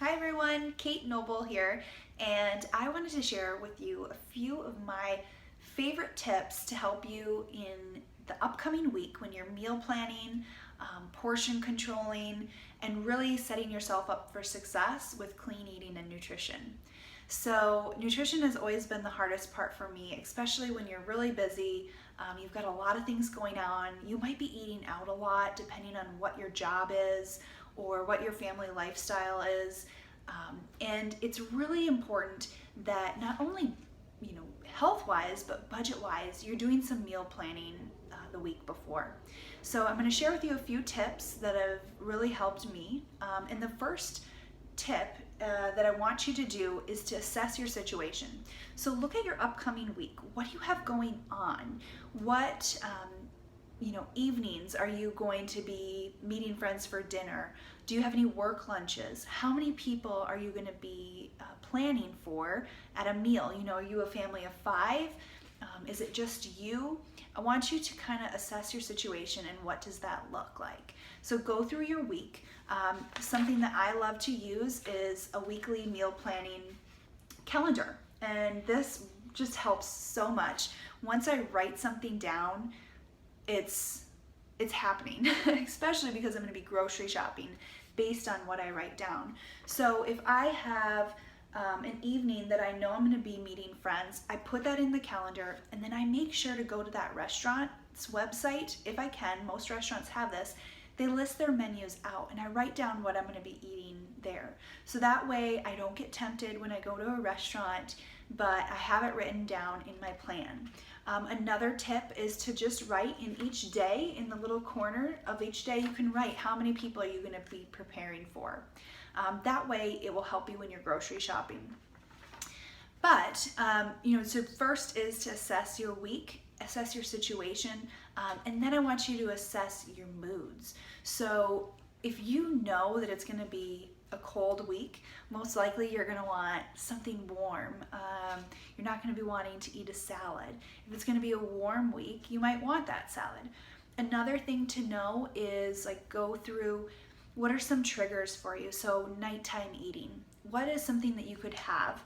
Hi everyone, Kate Noble here, and I wanted to share with you a few of my favorite tips to help you in the upcoming week when you're meal planning, portion controlling, and really setting yourself up for success with clean eating and nutrition. So nutrition has always been the hardest part for me, especially when you're really busy. You've got a lot of things going on. You might be eating out a lot depending on what your job is or what your family lifestyle is. And it's really important that not only health-wise, but budget-wise, you're doing some meal planning the week before. So I'm going to share with you a few tips that have really helped me. And the first tip that I want you to do is to assess your situation. So look at your upcoming week. What do you have going on? What evenings are you going to be meeting friends for dinner? Do you have any work lunches? How many people are you going to be planning for at a meal? Are you a family of 5? Is it just you? I want you to kind of assess your situation and what does that look like. So go through your week. Something that I love to use is a weekly meal planning calendar. And this just helps so much. Once I write something down, it's happening, especially because I'm going to be grocery shopping based on what I write down. So if I have an evening that I know I'm going to be meeting friends, I put that in the calendar, and then I make sure to go to that restaurant's website if I can. Most restaurants have this. They list their menus out, and I write down what I'm going to be eating there. So that way I don't get tempted when I go to a restaurant, but I have it written down in my plan. Another tip is to just write in each day, in the little corner of each day, you can write how many people are you going to be preparing for. That way it will help you when you're grocery shopping. But, so first is to assess your week, assess your situation, and then I want you to assess your moods. So if you know that it's going to be a cold week, most likely you're going to want something warm. You're not going to be wanting to eat a salad. If it's going to be a warm week, you might want that salad. Another thing to know is go through what are some triggers for you. So nighttime eating. What is something that you could have?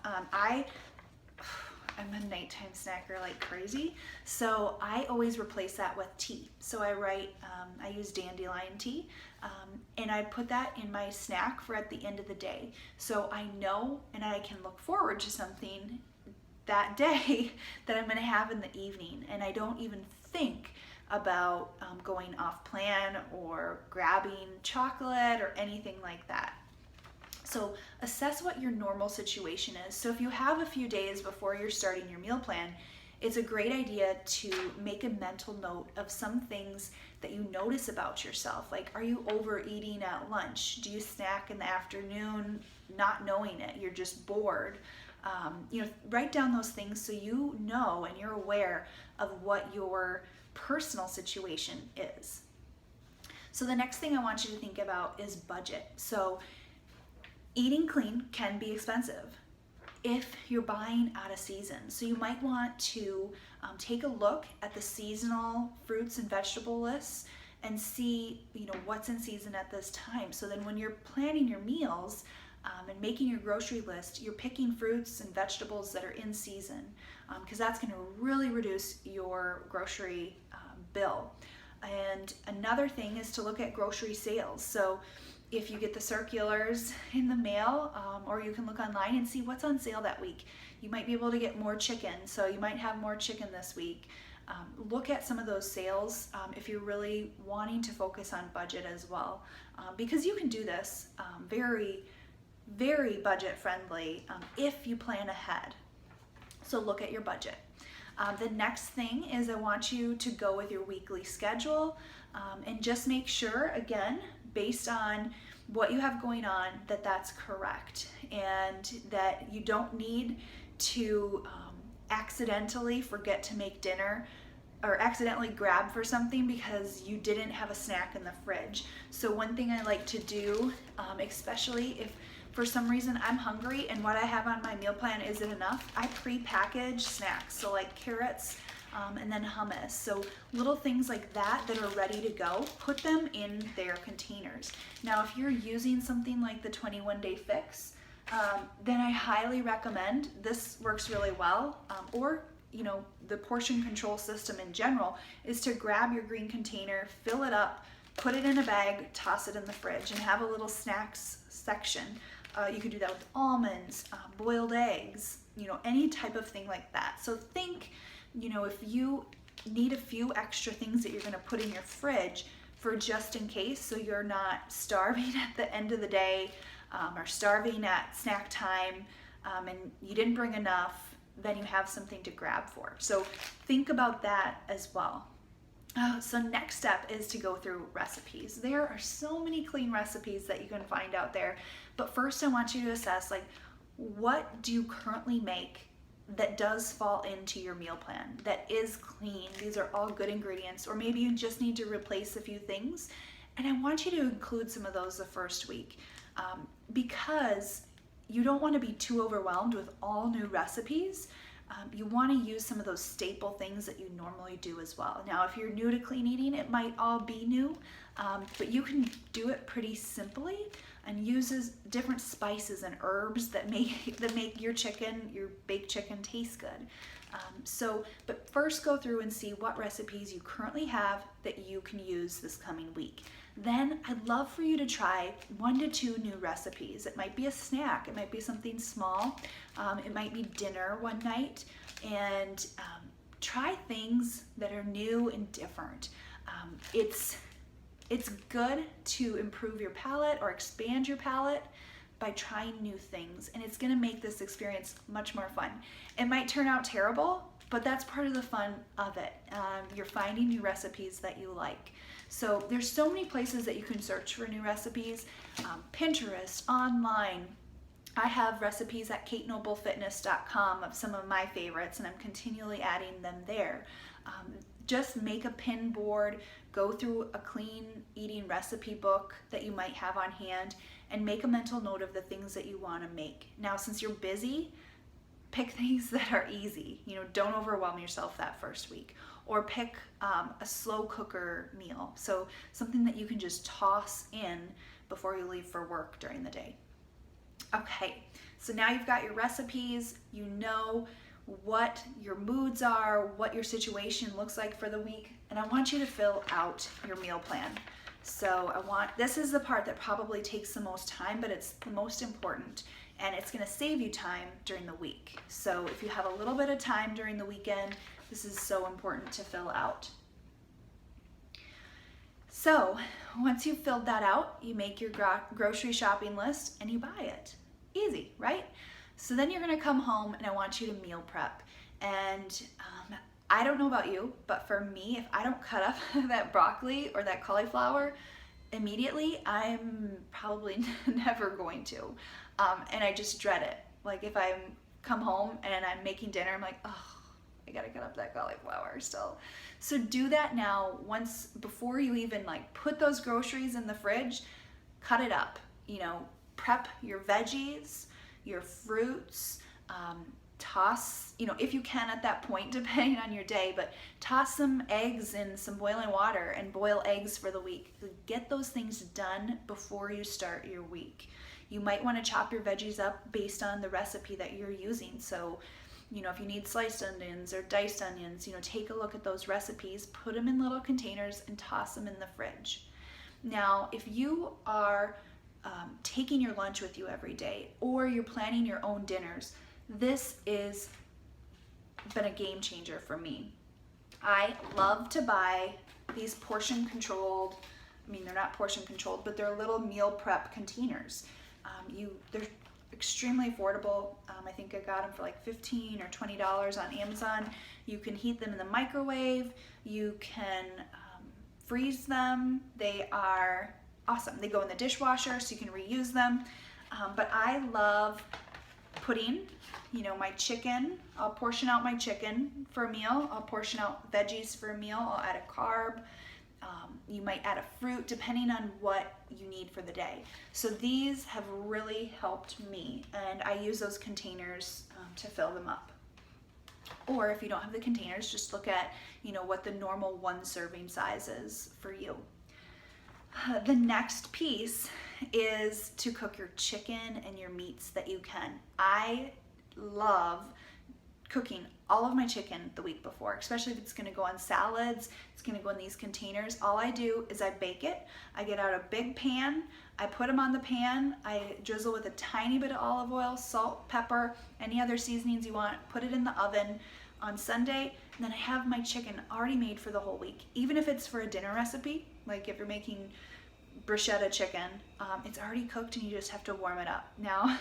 I'm a nighttime snacker like crazy, so I always replace that with tea. So I use dandelion tea, and I put that in my snack for at the end of the day. So I know and I can look forward to something that day that I'm going to have in the evening, and I don't even think about going off plan or grabbing chocolate or anything like that. So assess what your normal situation is. So if you have a few days before you're starting your meal plan, it's a great idea to make a mental note of some things that you notice about yourself. Like, are you overeating at lunch? Do you snack in the afternoon not knowing it? You're just bored. Write down those things so you know and you're aware of what your personal situation is. So the next thing I want you to think about is budget. So eating clean can be expensive if you're buying out of season. So you might want to take a look at the seasonal fruits and vegetable lists and see what's in season at this time. So then when you're planning your meals and making your grocery list, you're picking fruits and vegetables that are in season, because that's going to really reduce your grocery bill. And another thing is to look at grocery sales. So if you get the circulars in the mail, or you can look online and see what's on sale that week. You might be able to get more chicken, so you might have more chicken this week. Look at some of those sales if you're really wanting to focus on budget as well, because you can do this very, very budget friendly if you plan ahead. So look at your budget. The next thing is I want you to go with your weekly schedule and just make sure, again, based on what you have going on, that that's correct and that you don't need to accidentally forget to make dinner or accidentally grab for something because you didn't have a snack in the fridge. So one thing I like to do, especially if for some reason I'm hungry and what I have on my meal plan isn't enough, I pre-package snacks. So like carrots, and then hummus. So little things like that that are ready to go, put them in their containers. Now, if you're using something like the 21-day fix, then I highly recommend, this works really well, or the portion control system in general, is to grab your green container, fill it up, put it in a bag, toss it in the fridge, and have a little snacks section. You could do that with almonds, boiled eggs, any type of thing like that. So think, if you need a few extra things that you're going to put in your fridge for just in case, so you're not starving at the end of the day, or starving at snack time, and you didn't bring enough, then you have something to grab for. So think about that as well. So next step is to go through recipes. There are so many clean recipes that you can find out there, but first I want you to assess, what do you currently make that does fall into your meal plan, that is clean? These are all good ingredients, or maybe you just need to replace a few things, and I want you to include some of those the first week, because you don't want to be too overwhelmed with all new recipes. You want to use some of those staple things that you normally do as well. Now, if you're new to clean eating, it might all be new, but you can do it pretty simply and uses different spices and herbs that make your baked chicken taste good. But first go through and see what recipes you currently have that you can use this coming week. Then I'd love for you to try 1 to 2 new recipes. It might be a snack, it might be something small, it might be dinner one night, and try things that are new and different. It's good to improve your palate or expand your palate by trying new things, and it's going to make this experience much more fun. It might turn out terrible, but that's part of the fun of it. You're finding new recipes that you like. So there's so many places that you can search for new recipes. Pinterest, online. I have recipes at KateNobleFitness.com of some of my favorites, and I'm continually adding them there. Just make a pin board, go through a clean eating recipe book that you might have on hand, and make a mental note of the things that you want to make. Now, since you're busy, pick things that are easy. Don't overwhelm yourself that first week. Or pick a slow cooker meal, so something that you can just toss in before you leave for work during the day. Okay, so now you've got your recipes, you know what your moods are, what your situation looks like for the week, and I want you to fill out your meal plan. So this is the part that probably takes the most time, but it's the most important, and it's going to save you time during the week. So if you have a little bit of time during the weekend, this is so important to fill out. So once you've filled that out, you make your grocery shopping list and you buy it. Easy, right? So then you're going to come home and I want you to meal prep. And I don't know about you, but for me, if I don't cut up that broccoli or that cauliflower immediately, I'm probably never going to. And I just dread it. Like if I come home and I'm making dinner, I'm like, oh, I gotta cut up that cauliflower still. So do that now, before you even put those groceries in the fridge, cut it up. Prep your veggies, your fruits, toss, if you can at that point, depending on your day, but toss some eggs in some boiling water and boil eggs for the week. Get those things done before you start your week. You might want to chop your veggies up based on the recipe that you're using. So, if you need sliced onions or diced onions, take a look at those recipes, put them in little containers and toss them in the fridge. Now, if you are taking your lunch with you every day, or you're planning your own dinners, this has been a game changer for me. I love to buy these portion controlled, they're not portion controlled, but they're little meal prep containers. They're extremely affordable. I think I got them for $15 or $20 on Amazon. You can heat them in the microwave. You can freeze them. They are awesome. They go in the dishwasher so you can reuse them. But I love putting, my chicken. I'll portion out my chicken for a meal. I'll portion out veggies for a meal. I'll add a carb. You might add a fruit depending on what you need for the day. So these have really helped me, and I use those containers to fill them up. Or if you don't have the containers, just look at, what the normal 1 serving size is for you. The next piece is to cook your chicken and your meats that you can. I love cooking all of my chicken the week before, especially if it's going to go on salads, it's going to go in these containers. All I do is I bake it. I get out a big pan, I put them on the pan, I drizzle with a tiny bit of olive oil, salt, pepper, any other seasonings you want, put it in the oven on Sunday, and then I have my chicken already made for the whole week. Even if it's for a dinner recipe, like if you're making bruschetta chicken, it's already cooked and you just have to warm it up. Now,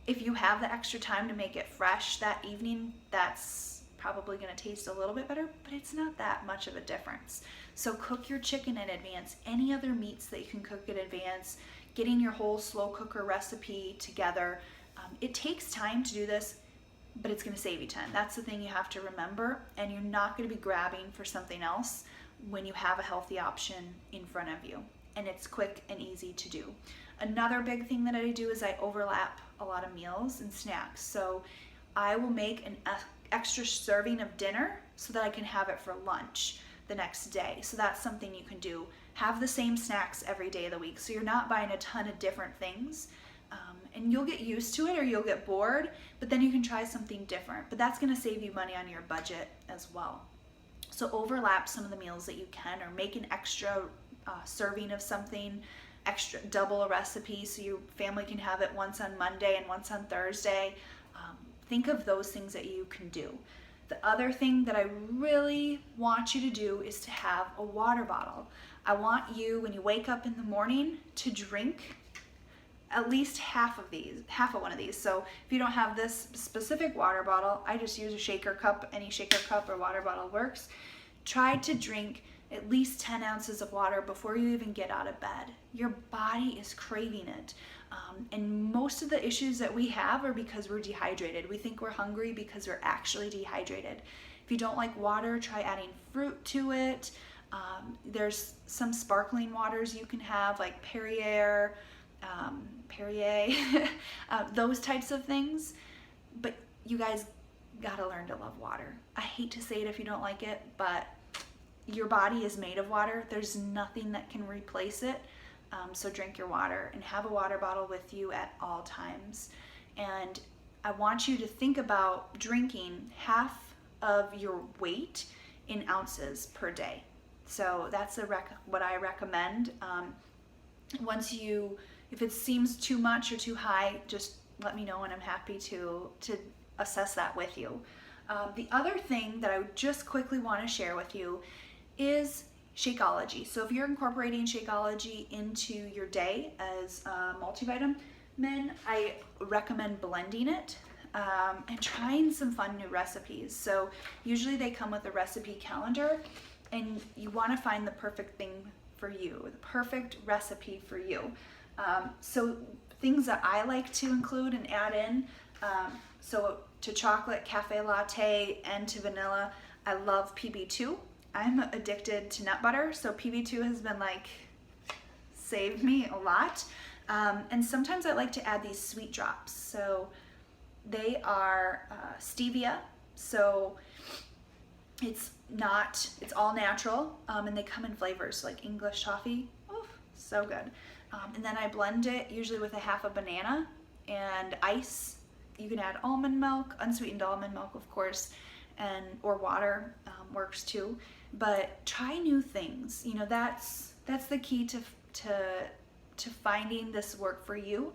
if you have the extra time to make it fresh that evening, that's probably going to taste a little bit better, but it's not that much of a difference. So cook your chicken in advance. Any other meats that you can cook in advance, getting your whole slow cooker recipe together. It takes time to do this, but it's going to save you time. That's the thing you have to remember, and you're not going to be grabbing for something else when you have a healthy option in front of you, and it's quick and easy to do. Another big thing that I do is I overlap a lot of meals and snacks. So I will make an extra serving of dinner so that I can have it for lunch the next day. So that's something you can do. Have the same snacks every day of the week, so you're not buying a ton of different things. And you'll get used to it or you'll get bored, but then you can try something different. But that's going to save you money on your budget as well. So overlap some of the meals that you can, or make an extra serving of something, extra double a recipe so your family can have it once on Monday and once on Thursday. Think of those things that you can do. The other thing that I really want you to do is to have a water bottle. I want you, when you wake up in the morning, to drink at least half of one of these. So if you don't have this specific water bottle, I just use a shaker cup. Any shaker cup or water bottle works. Try to drink at least 10 ounces of water before you even get out of bed. Your body is craving it. And most of the issues that we have are because we're dehydrated. We think we're hungry because we're actually dehydrated. If you don't like water, try adding fruit to it. There's some sparkling waters you can have, like Perrier, those types of things. But you guys gotta learn to love water. I hate to say it if you don't like it, but your body is made of water. There's nothing that can replace it. So drink your water and have a water bottle with you at all times. And I want you to think about drinking half of your weight in ounces per day. So that's what I recommend. If it seems too much or too high, just let me know and I'm happy to assess that with you. The other thing that I just quickly want to share with you is Shakeology. So if you're incorporating Shakeology into your day as a multivitamin, I recommend blending it and trying some fun new recipes. So usually they come with a recipe calendar, and you want to find the perfect thing for you, the perfect recipe for you. So things that I like to include and add in, so to chocolate, cafe latte, and to vanilla, I love PB2. I'm addicted to nut butter, so PB2 has been saved me a lot. And sometimes I like to add these sweet drops. So they are stevia, so it's all natural, and they come in flavors like English toffee. Oh, so good. And then I blend it usually with a half a banana and ice. You can add almond milk, unsweetened almond milk, of course, or water works too. But try new things. That's the key to finding this work for you.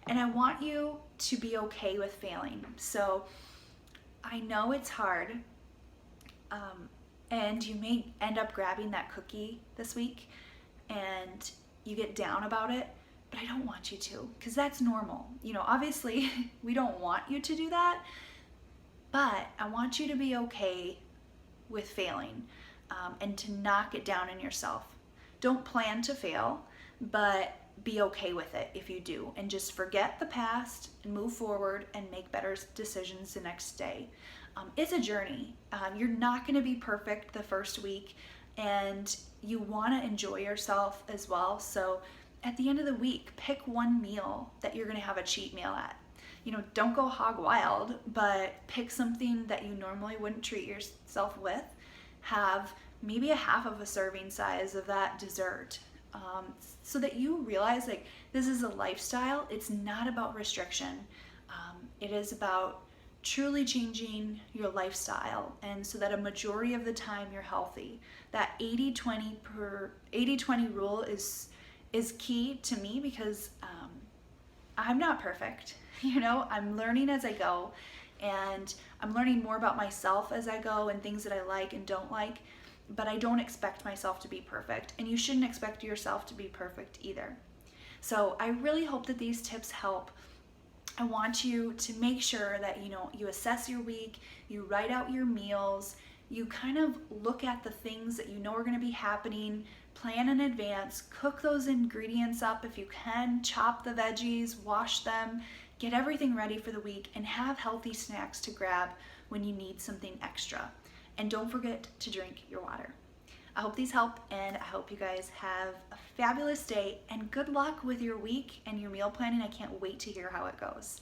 And I want you to be okay with failing. So I know it's hard, and you may end up grabbing that cookie this week and you get down about it, but I don't want you to, because that's normal. Obviously we don't want you to do that, but I want you to be okay with failing, and to not get down on yourself. Don't plan to fail, but be okay with it if you do, and just forget the past and move forward and make better decisions the next day. It's a journey. You're not going to be perfect the first week, and you want to enjoy yourself as well. So at the end of the week, pick one meal that you're going to have a cheat meal at. don't go hog wild, but pick something that you normally wouldn't treat yourself with. Have maybe a half of a serving size of that dessert, so that you realize like this is a lifestyle. It's not about restriction. It is about truly changing your lifestyle, and so that a majority of the time you're healthy. That 80-20 rule is key to me because I'm not perfect. I'm learning as I go, and I'm learning more about myself as I go and things that I like and don't like, but I don't expect myself to be perfect, and you shouldn't expect yourself to be perfect either. So I really hope that these tips help. I want you to make sure that you assess your week, you write out your meals, you kind of look at the things that are going to be happening, plan in advance, cook those ingredients up if you can, chop the veggies, wash them, get everything ready for the week, and have healthy snacks to grab when you need something extra. And don't forget to drink your water. I hope these help, and I hope you guys have a fabulous day, and good luck with your week and your meal planning. I can't wait to hear how it goes.